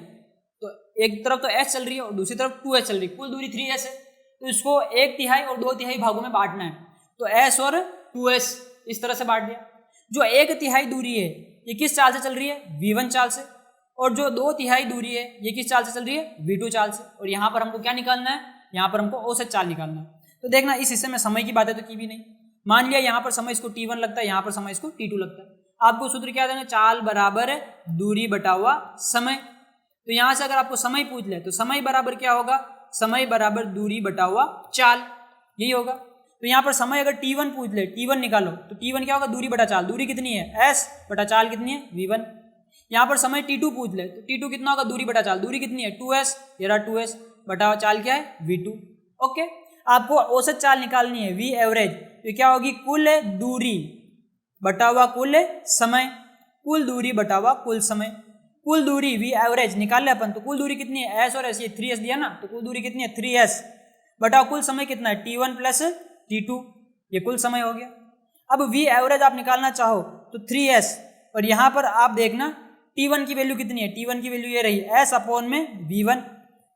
तो एक तरफ तो s चल रही है और दूसरी तरफ 2s चल रही है, कुल दूरी 3s है, तो इसको 1/3 और 2/3 भागों में बांटना है, तो s और 2s इस तरह से बांट दिया। जो 1/3 दूरी है ये किस चाल से चल रही है, v1 चाल से, और जो 2/3 दूरी है ये किस चाल से चल रही है, v2 चाल से। और यहाँ पर हमको क्या निकालना है, यहाँ पर हमको औसत चाल निकालना है। तो देखना इस हिस्से में समय की बातें तो की भी नहीं, मान लिया यहाँ पर समय इसको t1 लगता है, यहाँ पर समय इसको t2 लगता है। आपको सूत्र क्या देना, चाल बराबर दूरी बटा हुआ समय। तो यहाँ से अगर आपको समय पूछ ले तो समय बराबर क्या होगा, समय बराबर दूरी बटा हुआ चाल, यही होगा। तो यहाँ पर समय अगर t1 पूछ ले, t1 निकालो, तो t1 क्या होगा, दूरी बटा चाल, दूरी कितनी है s बटा चाल कितनी है v1। यहाँ पर समय t2 पूछ ले तो t2 कितना होगा, दूरी बटा चाल, दूरी कितनी है 2s, ये रहा 2s बटा चाल क्या है v2। ओके, आपको औसत चाल निकालनी है v एवरेज, तो क्या होगी, कुल दूरी बटा हुआ कुल समय, कुल दूरी बटा हुआ कुल समय। कुल दूरी v एवरेज निकाल ले अपन, तो कुल दूरी कितनी है s और s, ये 3s दिया ना, तो कुल दूरी कितनी है 3s बटा कुल समय कितना है t1 प्लस t2, ये कुल समय हो गया। अब v एवरेज आप निकालना चाहो तो 3s, और यहाँ पर आप देखना t1 की वैल्यू कितनी है, t1 की वैल्यू ये रही s अपॉन में v1,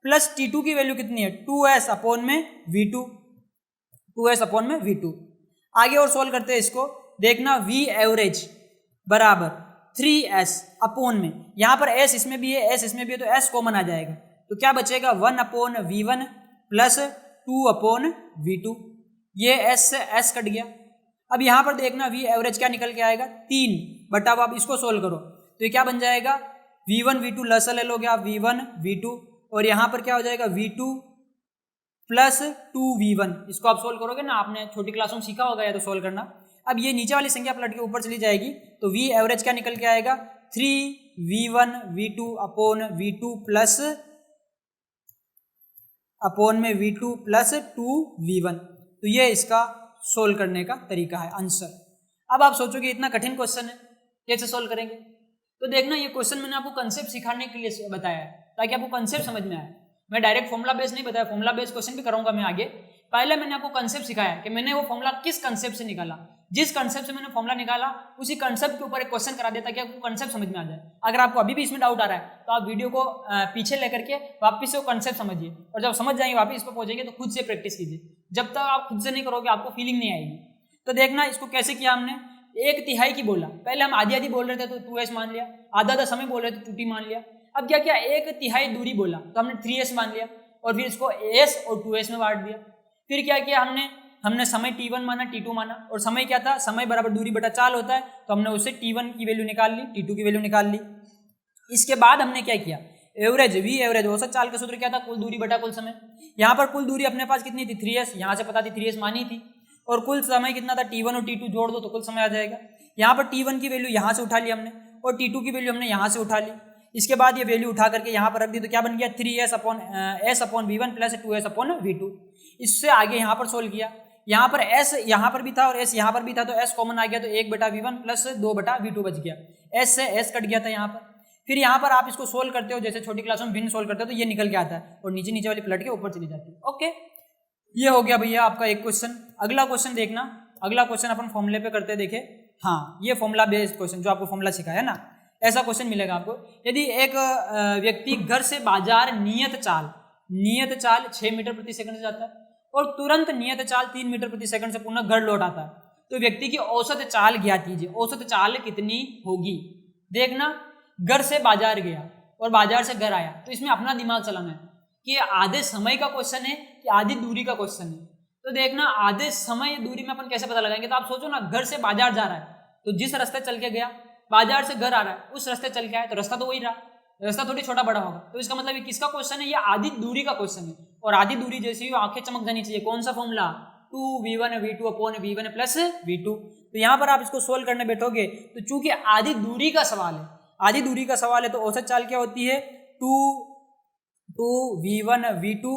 प्लस t2 की वैल्यू कितनी है 2s अपॉन में v2, 2s अपॉन में v2। आगे और सोल्व करते हैं इसको, देखना v एवरेज बराबर 3s अपॉन में, यहाँ पर s इसमें भी है, s इसमें भी है, तो s कॉमन आ जाएगा, तो क्या बचेगा 1 upon v1 plus 2 upon v2, ये s से s कट गया। अब यहाँ पर देखना v एवरेज क्या निकल के आएगा, 3 बटा, अब इसको सोल्व करो तो ये क्या बन जाएगा, v1 v2 लसा ले लोगे आप, v1 v2, और यहाँ पर क्या हो जाएगा v2 प्लस 2v1, इसको आप सोल्व करोगे ना, आपने छोटी क्लासों में सीखा होगा या तो सोल्व करना। अब ये नीचे वाली संख्या पलट के ऊपर चली जाएगी, तो v एवरेज क्या निकल के आएगा, 3v1 v2 upon v2 plus upon में v2 प्लस 2v1। तो ये इसका सोल्व करने का तरीका है, आंसर। अब आप सोचोगे इतना कठिन क्वेश्चन है, कैसे सोल्व करेंगे? तो देखना ये क्वेश्चन मैंने आपको कंसेप्ट सिखाने के लिए बताया है, ताकि आपको कंसेप्ट समझ में आए। मैं डायरेक्ट फॉर्मुला बेस नहीं बताया, फॉर्मुला बेस क्वेश्चन भी करूंगा मैं आगे। पहले मैंने आपको कंसेप्ट सिखाया कि मैंने वो फॉर्मुला किस कंसेप्ट से निकाला, जिस कंसेप्ट से मैंने फॉर्मुला निकाला उसी कंसेप्ट के ऊपर एक क्वेश्चन करा देता कि आपको कंसेप्ट समझ में आ जाए। अगर आपको अभी भी इसमें डाउट आ रहा है तो आप वीडियो को पीछे लेकर के वापस से वो कंसेप्ट समझिए, और जब समझ जाएंगे वापस इस पर पहुंचेंगे तो खुद से प्रैक्टिस कीजिए। जब तक आप खुद से नहीं करोगे आपको फीलिंग नहीं आएगी। तो देखना इसको कैसे किया हमने, 1/3 की बोला, पहले हम आधी आधी बोल रहे थे तो 2s मान लिया, आधा आधा समय बोल रहे थे 2t मान लिया। अब क्या किया, 1/3 दूरी बोला तो हमने 3s मान लिया, और फिर इसको s और 2s में बांट दिया। फिर क्या किया हमने समय t1 माना, t2 माना, और समय क्या था, समय बराबर दूरी बटा चाल होता है, तो हमने उससे t1 की वैल्यू निकाल ली, t2 की वैल्यू निकाल ली। इसके बाद हमने क्या किया, एवरेज v एवरेज औसत चाल का सूत्र क्या था, कुल दूरी बटा कुल समय। यहाँ पर कुल दूरी अपने पास कितनी थी 3s, यहाँ से पता थी 3s मानी थी, और कुल समय कितना था t1 और t2 जोड़ दो तो कुल समय आ जाएगा। यहाँ पर t1 की वैल्यू यहाँ से उठा ली हमने, और t2 की वैल्यू हमने यहाँ से उठा ली। इसके बाद ये वैल्यू उठा करके यहाँ पर रख दी, तो क्या बन गया 3s upon v1 plus 2s upon v2। इससे आगे यहाँ पर सोल्व किया, यहाँ पर s यहाँ पर भी था और s यहाँ पर भी था, तो s कॉमन आ गया, तो 1/v1 प्लस 2/v2 बच गया, s से s कट गया था यहाँ पर। फिर यहाँ पर आप इसको सोल्व करते हो, जैसे छोटी क्लासों में भिन्न सोल्व करते हो तो ये निकल के आता है, और नीचे नीचे वाली पलट के ऊपर चली जाती है। ओके, ये हो गया भैया आपका एक क्वेश्चन। अगला क्वेश्चन देखना, अगला क्वेश्चन अपन फॉर्मूले पे करते देखे। हाँ, ये फॉर्मूला बेस्ड क्वेश्चन जो आपको फॉर्मूला सिखाया है ना, ऐसा क्वेश्चन मिलेगा आपको। यदि एक व्यक्ति घर से बाजार नियत चाल 6 मीटर प्रति सेकंड से जाता है और तुरंत नियत चाल 3 मीटर प्रति सेकंड से पुनः घर लौट आता है, तो व्यक्ति की औसत चाल ज्ञात कीजिए। औसत चाल कितनी होगी? देखना, घर से बाजार गया और बाजार से घर आया, तो इसमें अपना दिमाग चलाना है कि आधे समय का क्वेश्चन है कि आधी दूरी का क्वेश्चन है। तो देखना, आधे समय दूरी में अपन कैसे पता लगाएंगे, तो आप सोचो ना, घर से बाजार जा रहा है तो जिस रास्ते चल के गया, बाजार से घर आ रहा है उस रास्ते चल के आया, तो रास्ता तो वही रहा, रास्ता थोड़ी छोटा बड़ा होगा। तो इसका मतलब ये किसका क्वेश्चन है, ये आधी दूरी का क्वेश्चन है। और आधी दूरी जैसी ही आंखें चमक जानी चाहिए। कौन सा formula, 2v1 v2 upon v1 plus v2। तो यहाँ पर आप इसको सोल्व करने बैठोगे तो चूंकि आधी दूरी का सवाल है, आधी दूरी का सवाल है, तो औसत चाल क्या होती है, 2v1 v2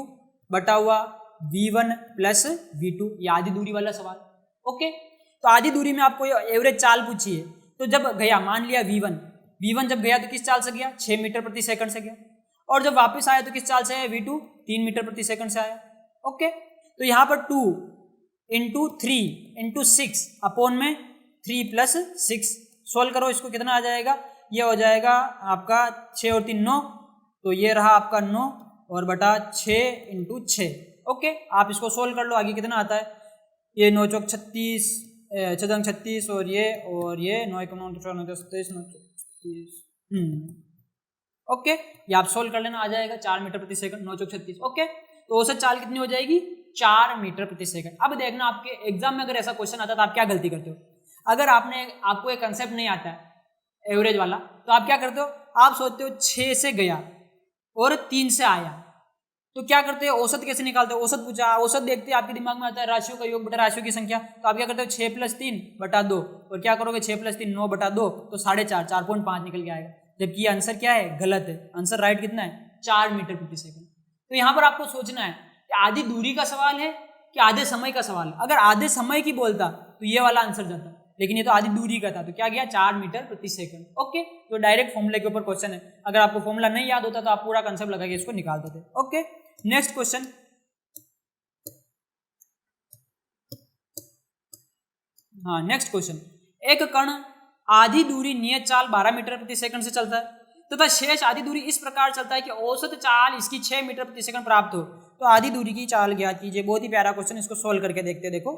बटा हुआ v1 प्लस v2, ये आधी दूरी वाला सवाल। ओके, तो आधी दूरी में आपको एवरेज चाल पूछी है। तो जब गया, मान लिया v1 जब गया तो किस चाल से गया, 6 मीटर प्रति सेकंड से गया, और जब वापस आया तो किस चाल से आया v2 3 मीटर प्रति सेकंड से आया। ओके, तो यहाँ पर 2 इंटू 3 इंटू 6 अपॉन में 3 प्लस 6 सोल्व करो, इसको कितना आ जाएगा, ये हो जाएगा आपका 6 और 3 9, तो ये रहा आपका 9 और बटा 6 इंटू 6। ओके, आप इसको सोल्व कर लो, आगे कितना आता है, ये 9 चौक 36 6 36 और ये 9 1 9 27 ओके, ये आप सोल्व कर लेना, आ जाएगा 4 मीटर प्रति सेकंड 9 चौक 36। ओके, तो औसत चाल कितनी हो जाएगी, 4 मीटर प्रति सेकंड। अब देखना आपके एग्जाम में अगर ऐसा क्वेश्चन आता है तो आप क्या गलती करते हो। अगर आपको एक कंसेप्ट नहीं आता है एवरेज वाला, तो आप क्या करते हो, आप सोचते हो 6 से गया और 3 से आया, तो क्या करते हो, औसत कैसे निकालते हो, औसत पूछा, औसत देखते हैं आपके दिमाग में आता है राशियों का योग बटा राशियों की संख्या, तो आप क्या करते हो 6 + 3 बटा 2, और क्या करोगे 6 + 3 9 बटा 2, तो 4.5 4.5 निकल के आएगा, जबकि आंसर क्या है, गलत है। आंसर राइट कितना है, 4 मीटर प्रति सेकंड। तो यहाँ पर आपको सोचना है कि आधी दूरी का सवाल है कि आधे समय का सवाल है। अगर आधे समय की बोलता तो ये वाला आंसर जाता, लेकिन ये तो आधी दूरी का था, तो क्या गया 4 मीटर प्रति सेकंड। ओके, तो डायरेक्ट फॉर्मूले के ऊपर क्वेश्चन है, अगर आपको फॉर्मूला नहीं याद होता तो आप पूरा कंसेप्ट लगा के इसको निकाल देते। ओके, नेक्स्ट क्वेश्चन, हाँ नेक्स्ट क्वेश्चन, एक कण आधी दूरी नियत चाल 12 मीटर प्रति सेकंड से चलता है तथा शेष आधी दूरी इस प्रकार चलता है कि औसत चाल इसकी 6 मीटर प्रति सेकंड प्राप्त हो, तो आधी दूरी की चाल ज्ञात कीजिए। बहुत ही प्यारा क्वेश्चन, इसको सोल्व करके देखते हैं। देखो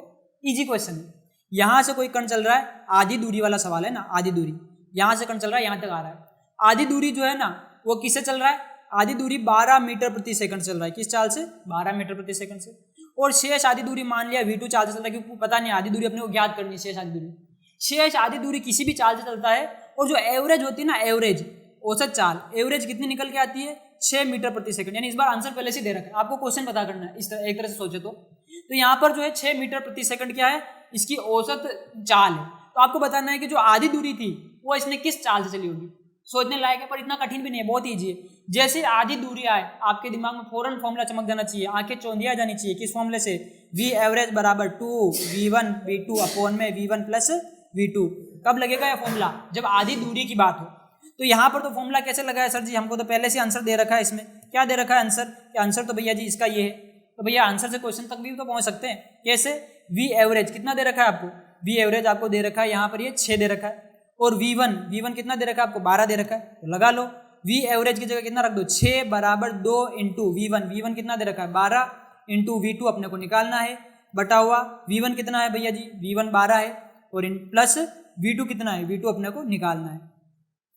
इजी क्वेश्चन है, यहाँ से कोई कण चल रहा है, आधी दूरी वाला सवाल है ना, आधी दूरी यहाँ से कण चल रहा है, यहाँ तक आ रहा है, आधी दूरी जो है ना वो किससे चल रहा है, आधी दूरी 12 मीटर प्रति सेकंड चल रहा है, किस चाल से, 12 मीटर प्रति सेकंड से, और शेष आधी दूरी मान लिया v2 चाल से चलता है, क्योंकि पता नहीं आधी दूरी अपने को ज्ञात करनी है, शेष आधी दूरी किसी भी चाल से चलता है, और जो एवरेज होती है ना, एवरेज औसत चाल, एवरेज कितनी निकल के आती है, 6 मीटर प्रति सेकंड। यानी इस बार आंसर पहले से दे रखा है, आपको क्वेश्चन पता करना है, इस तरह एक तरह से सोचे तो यहाँ पर जो है 6 मीटर प्रति सेकंड क्या है, इसकी औसत चाल है। तो आपको बताना है कि जो आधी दूरी थी वो इसने किस चाल से चली होगी। सोचने लायक है, पर इतना कठिन भी नहीं है, बहुत ईजी है। जैसे आधी दूरी आए आपके दिमाग में फौरन फॉर्मूला चमक जाना चाहिए, आंखें चौंधिया जानी चाहिए, किस फॉर्मूले से, v एवरेज बराबर 2v1 v2 अपॉन में v1 प्लस v2। कब लगेगा यह फॉर्मूला, जब आधी दूरी की बात हो। तो यहाँ पर तो फॉर्मूला कैसे लगाया सर जी, हमको तो पहले से आंसर दे रखा है, इसमें क्या दे रखा है आंसर, कि आंसर तो भैया जी इसका ये है, तो भैया आंसर से क्वेश्चन तक भी तो पहुंच सकते हैं। कैसे, v एवरेज कितना दे रखा है आपको, v एवरेज आपको दे रखा है यहाँ पर ये 6 दे रखा है, और v1 कितना दे रखा है आपको, 12 दे रखा है, तो लगा लो v एवरेज की जगह कितना रख दो, 6 बराबर 2 इंटू v1 कितना दे रखा है 12 इंटू v2 अपने को निकालना है, बटा हुआ v1 कितना है भैया जी, v1 12 है, और प्लस v2 कितना है, v2 अपने को निकालना है।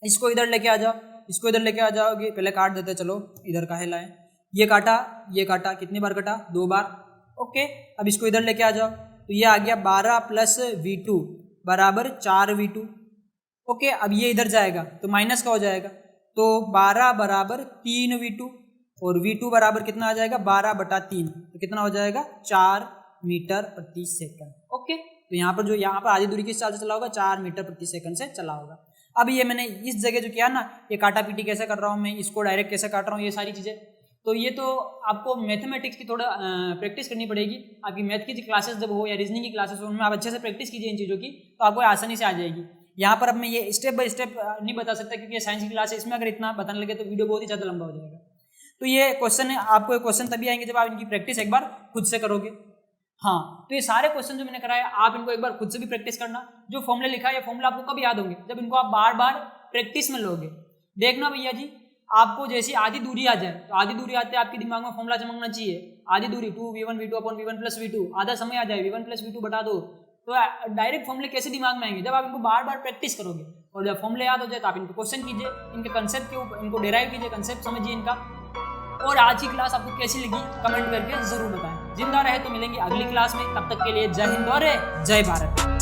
इसको इधर लेके आ जाओ, इसको इधर लेके आ जाओगे, पहले काट देते, चलो इधर काहे लाए, ये काटा कितनी बार कटा, 2 बार। ओके, अब इसको इधर लेके आ जाओ, तो ये आ गया 12 प्लस v2 बराबर 4v2। ओके, अब ये इधर जाएगा तो माइनस का हो जाएगा, तो 12 बराबर 3v2, और v2 बराबर कितना आ जाएगा, 12 बटा 3, तो कितना हो जाएगा 4 मीटर प्रति सेकंड। ओके, तो यहाँ पर आधी दूरी किस चाल से चला होगा, 4 मीटर प्रति सेकंड से चला होगा। अब ये मैंने इस जगह जो किया ना, ये काटा पीटी कैसे कर रहा हूँ मैं, इसको डायरेक्ट कैसे काट रहा हूँ, ये सारी चीज़ें, तो ये तो आपको मैथमेटिक्स की थोड़ा प्रैक्टिस करनी पड़ेगी। आपकी मैथ की क्लासेस जब हो या रीजनिंग की क्लासेस हो, उनमें आप अच्छे से प्रैक्टिस कीजिए इन चीज़ों की, तो आपको आसानी से आ जाएगी। यहाँ पर अब मैं ये स्टेप बाय स्टेप नहीं बता सकता, क्योंकि ये साइंस की क्लास है, इसमें अगर इतना बताने लगे तो वीडियो बहुत ही ज़्यादा लंबा हो जाएगा। तो ये क्वेश्चन है, आपको ये क्वेश्चन तभी आएंगे जब आप इनकी प्रैक्टिस एक बार खुद से करोगे। हाँ, तो ये सारे क्वेश्चन जो मैंने कराया आप इनको एक बार खुद से भी प्रैक्टिस करना। जो फॉर्मूला लिखा है ये फॉर्मूला आपको कब याद होंगे, जब इनको आप बार बार प्रैक्टिस में लोगे। देखना भैया जी, आपको जैसी आधी दूरी आ जाए, तो आधी दूरी आते आपके दिमाग में फॉर्मूला चमकना चाहिए, आधी दूरी 2v1 v2 upon v1 plus v2, आधा समय आ जाए v1 प्लस v2 बटा 2, तो डायरेक्ट फॉर्मूले कैसे दिमाग में आएंगे, जब आप इनको बार बार प्रैक्टिस करोगे। और जब फॉर्मूले याद हो जाए तो आप इनको क्वेश्चन कीजिए, इनके कंसेप्ट के ऊपर इनको डेराइव कीजिए, कंसेप्ट समझिए इनका। और आज की क्लास आपको कैसी लगी कमेंट करके जरूर बताएं। जिंदा रहे तो मिलेंगे अगली क्लास में, तब तक के लिए जय हिंद और जय भारत।